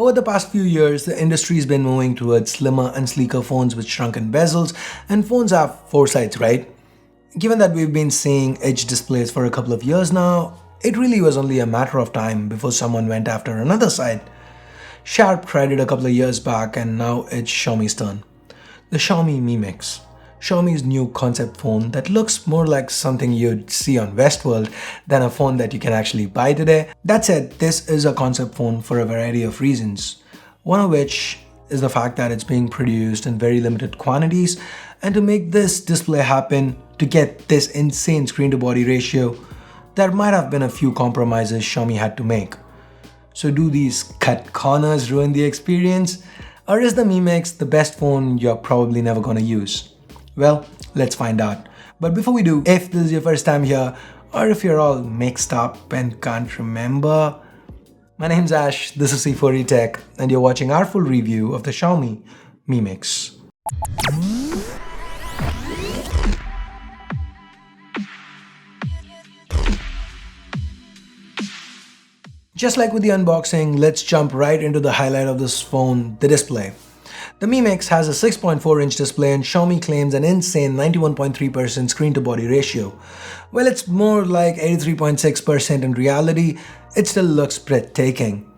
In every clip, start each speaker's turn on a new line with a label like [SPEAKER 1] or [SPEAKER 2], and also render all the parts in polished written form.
[SPEAKER 1] Over the past few years, the industry has been moving towards slimmer and sleeker phones with shrunken bezels, and phones have four sides, right? Given that we've been seeing edge displays for a couple of years now, it really was only a matter of time before someone went after another side. Sharp tried it a couple of years back, and now it's Xiaomi's turn. The Xiaomi Mi Mix. Xiaomi's new concept phone that looks more like something you'd see on Westworld than a phone that you can actually buy today. That said, this is a concept phone for a variety of reasons. One of which is the fact that it's being produced in very limited quantities, and to make this display happen, to get this insane screen to body ratio, there might have been a few compromises Xiaomi had to make. So do these cut corners ruin the experience? Or is the Mi Mix the best phone you're probably never gonna use? Well, let's find out. But before we do, if this is your first time here, or if you're all mixed up and can't remember, my name's Ash, this is C4E Tech, and you're watching our full review of the Xiaomi Mi Mix. Just like with the unboxing, let's jump right into the highlight of this phone, the display. The Mi Mix has a 6.4-inch display and Xiaomi claims an insane 91.3% screen-to-body ratio. Well, it's more like 83.6% in reality, it still looks breathtaking.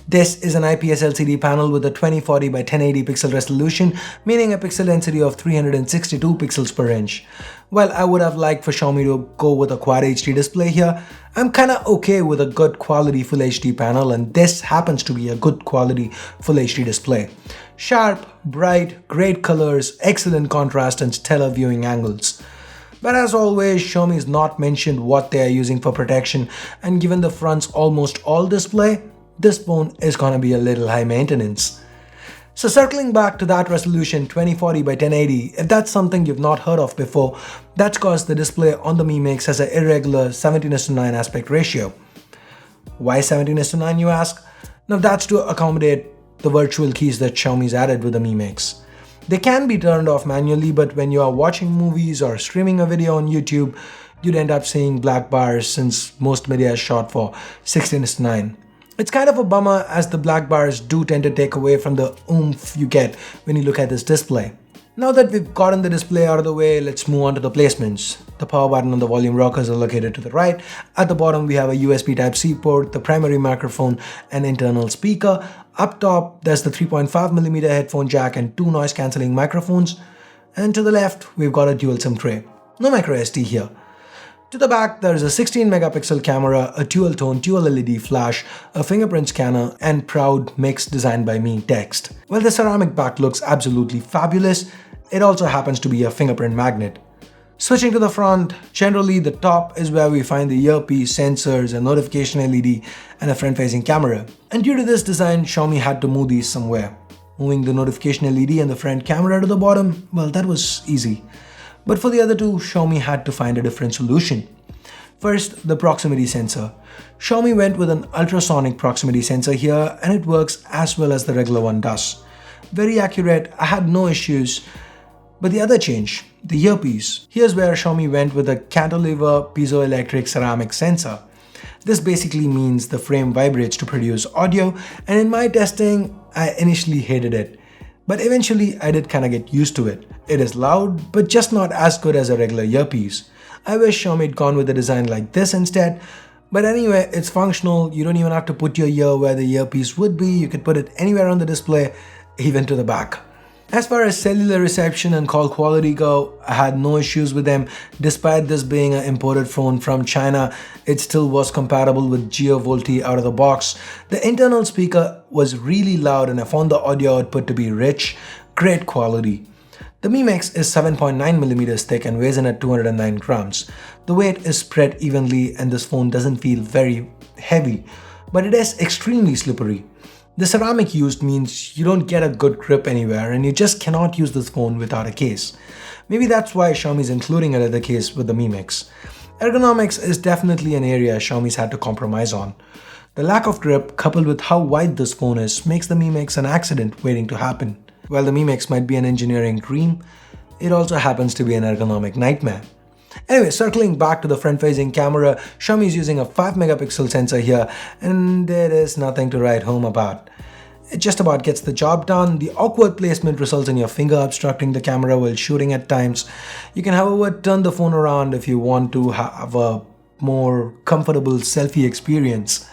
[SPEAKER 1] This is an IPS LCD panel with a 2040 by 1080 pixel resolution, meaning a pixel density of 362 pixels per inch. While I would have liked for Xiaomi to go with a Quad HD display here, I'm kinda okay with a good quality Full HD panel, and this happens to be a good quality Full HD display. Sharp, bright, great colors, excellent contrast and stellar viewing angles. But as always, Xiaomi's not mentioned what they are using for protection, and given the front's almost all display, this phone is gonna be a little high maintenance. So circling back to that resolution 2040 by 1080, if that's something you've not heard of before, that's cause the display on the Mi Mix has an irregular 17:9 aspect ratio. Why 17:9 you ask? Now that's to accommodate the virtual keys that Xiaomi's added with the Mi Mix. They can be turned off manually, but when you are watching movies or streaming a video on YouTube, you'd end up seeing black bars since most media is shot for 16:9. It's kind of a bummer as the black bars do tend to take away from the oomph you get when you look at this display. Now that we've gotten the display out of the way, let's move on to the placements. The power button and the volume rockers are located to the right. At the bottom we have a USB Type-C port, the primary microphone and internal speaker. Up top there's the 3.5mm headphone jack and two noise cancelling microphones. And to the left we've got a dual SIM tray. No micro SD here. To the back, there is a 16 megapixel camera, a dual tone, dual LED flash, a fingerprint scanner, and proud mix designed by me text. Well, the ceramic back looks absolutely fabulous. It also happens to be a fingerprint magnet. Switching to the front, generally the top is where we find the earpiece, sensors, a notification LED, and a front-facing camera. And due to this design, Xiaomi had to move these somewhere. Moving the notification LED and the front camera to the bottom, well, that was easy. But for the other two, Xiaomi had to find a different solution. First, the proximity sensor. Xiaomi went with an ultrasonic proximity sensor here, and it works as well as the regular one does. Very accurate, I had no issues. But the other change, the earpiece. Here's where Xiaomi went with a cantilever piezoelectric ceramic sensor. This basically means the frame vibrates to produce audio, and in my testing, I initially hated it. But eventually I did kinda get used to it. It is loud, but just not as good as a regular earpiece. I wish Xiaomi had gone with a design like this instead. But anyway, it's functional, you don't even have to put your ear where the earpiece would be, you could put it anywhere on the display, even to the back. As far as cellular reception and call quality go, I had no issues with them. Despite this being an imported phone from China, it still was compatible with GeoVolte out of the box. The internal speaker was really loud and I found the audio output to be rich, great quality. The Mi Mix is 7.9mm thick and weighs in at 209 grams. The weight is spread evenly and this phone doesn't feel very heavy, but it is extremely slippery. The ceramic used means you don't get a good grip anywhere and you just cannot use this phone without a case. Maybe that's why Xiaomi is including a leather case with the Mi Mix. Ergonomics is definitely an area Xiaomi's had to compromise on. The lack of grip coupled with how wide this phone is makes the Mi Mix an accident waiting to happen. While the Mi Mix might be an engineering dream, it also happens to be an ergonomic nightmare. Anyway, circling back to the front-facing camera, Xiaomi is using a 5 megapixel sensor here and there is nothing to write home about. It just about gets the job done. The awkward placement results in your finger obstructing the camera while shooting at times. You can, however, turn the phone around if you want to have a more comfortable selfie experience.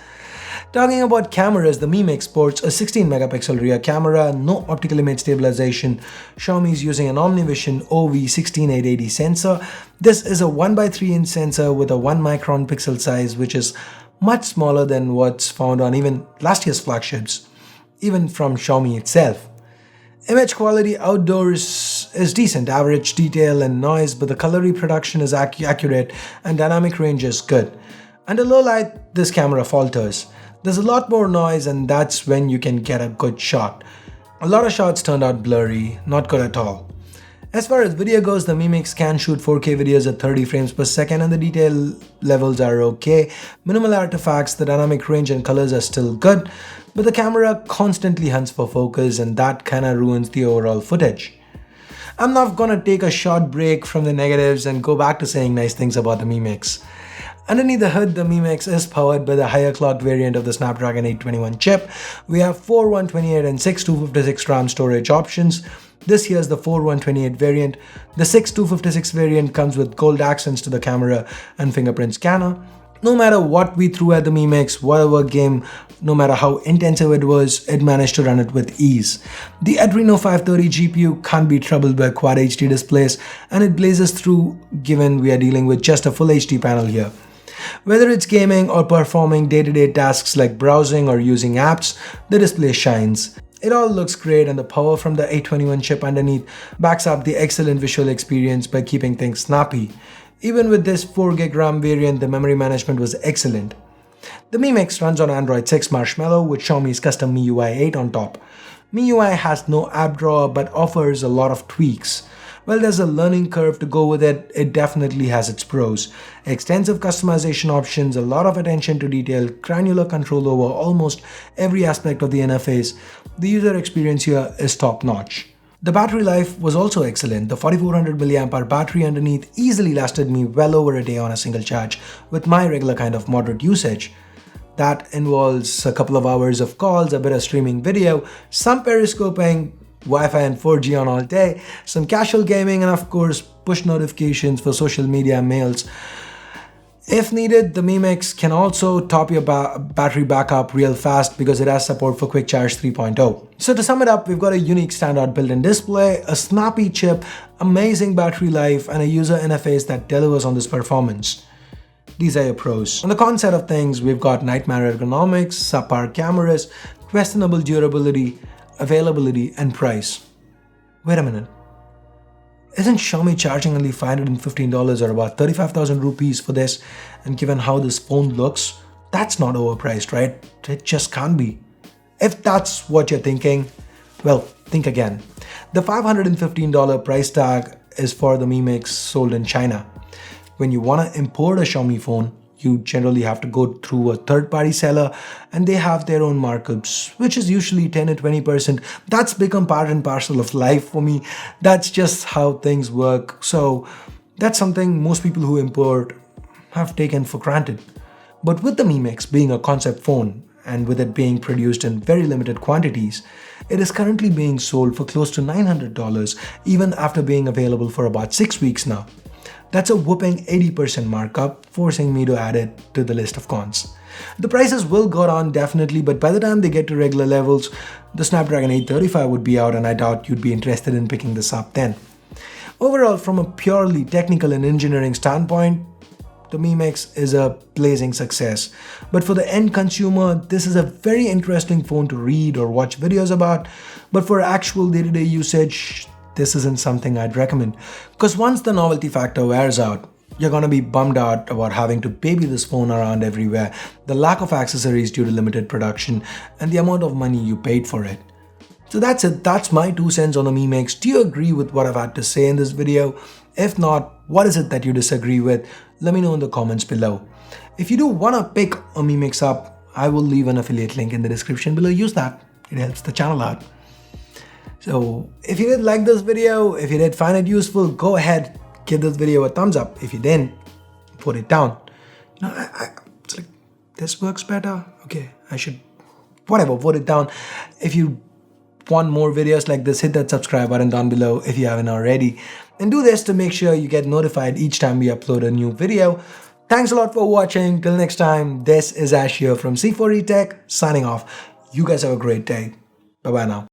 [SPEAKER 1] Talking about cameras, the Mi Mix sports a 16 megapixel rear camera, no optical image stabilization. Xiaomi is using an OmniVision OV16880 sensor. This is a 1x3 inch sensor with a 1 micron pixel size, which is much smaller than what's found on even last year's flagships, even from Xiaomi itself. Image quality outdoors is decent, average detail and noise, but the color reproduction is accurate and dynamic range is good. Under low light, this camera falters. There's a lot more noise and that's when you can get a good shot. A lot of shots turned out blurry, not good at all. As far as video goes, the Mi Mix can shoot 4K videos at 30 frames per second and the detail levels are okay. Minimal artifacts, the dynamic range and colors are still good, but the camera constantly hunts for focus and that kinda ruins the overall footage. I'm not gonna take a short break from the negatives and go back to saying nice things about the Mi Mix. Underneath the hood, the Mi Mix is powered by the higher clocked variant of the Snapdragon 821 chip. We have 4 128 and 6 256 RAM storage options. This here is the 4 128 variant. The 6 256 variant comes with gold accents to the camera and fingerprint scanner. No matter what we threw at the Mi Mix, whatever game, no matter how intensive it was, it managed to run it with ease. The Adreno 530 GPU can't be troubled by Quad HD displays and it blazes through given we are dealing with just a full HD panel here. Whether it's gaming or performing day-to-day tasks like browsing or using apps, the display shines. It all looks great and the power from the 821 chip underneath backs up the excellent visual experience by keeping things snappy. Even with this 4GB RAM variant, the memory management was excellent. The Mi Mix runs on Android 6 Marshmallow with Xiaomi's custom MIUI 8 on top. MIUI has no app drawer but offers a lot of tweaks. While there's a learning curve to go with it, it definitely has its pros. Extensive customization options, a lot of attention to detail, granular control over almost every aspect of the interface. The user experience here is top notch. The battery life was also excellent. The 4400 mAh battery underneath easily lasted me well over a day on a single charge with my regular kind of moderate usage. That involves a couple of hours of calls, a bit of streaming video, some periscoping, Wi-Fi and 4G on all day, some casual gaming and of course push notifications for social media and mails. If needed, the Mi Mix can also top your battery backup real fast because it has support for Quick Charge 3.0. So to sum it up, we've got a unique standout built-in display, a snappy chip, amazing battery life, and a user interface that delivers on this performance. These are your pros. On the con side of things, we've got nightmare ergonomics, subpar cameras, questionable durability, availability, and price. Wait a minute. Isn't Xiaomi charging only $515 or about 35,000 rupees for this? And given how this phone looks, that's not overpriced, right? It just can't be. If that's what you're thinking, well, think again. The $515 price tag is for the Mi Mix sold in China. When you want to import a Xiaomi phone, you generally have to go through a third-party seller and they have their own markups, which is usually 10 to 20%. That's become part and parcel of life for me. That's just how things work. So that's something most people who import have taken for granted. But with the Mi Mix being a concept phone and with it being produced in very limited quantities, it is currently being sold for close to $900 even after being available for about 6 weeks now. That's a whopping 80% markup, forcing me to add it to the list of cons. The prices will go down definitely, but by the time they get to regular levels, the Snapdragon 835 would be out and I doubt you'd be interested in picking this up then. Overall, from a purely technical and engineering standpoint, the Mi Mix is a blazing success. But for the end consumer, this is a very interesting phone to read or watch videos about, but for actual day-to-day usage, this isn't something I'd recommend. Because once the novelty factor wears out, you're gonna be bummed out about having to baby this phone around everywhere, the lack of accessories due to limited production, and the amount of money you paid for it. So that's it, that's my 2 cents on the Mi Mix. Do you agree with what I've had to say in this video? If not, what is it that you disagree with? Let me know in the comments below. If you do wanna pick a Mi Mix up, I will leave an affiliate link in the description below. Use that, it helps the channel out. So if you did like this video, if you did find it useful, go ahead, give this video a thumbs up. If you didn't, put it down. You know, it's like, this works better. Okay, I should whatever, vote it down. If you want more videos like this, hit that subscribe button down below if you haven't already. And do this to make sure you get notified each time we upload a new video. Thanks a lot for watching. Till next time, this is Ash here from C4E Tech signing off. You guys have a great day. Bye-bye now.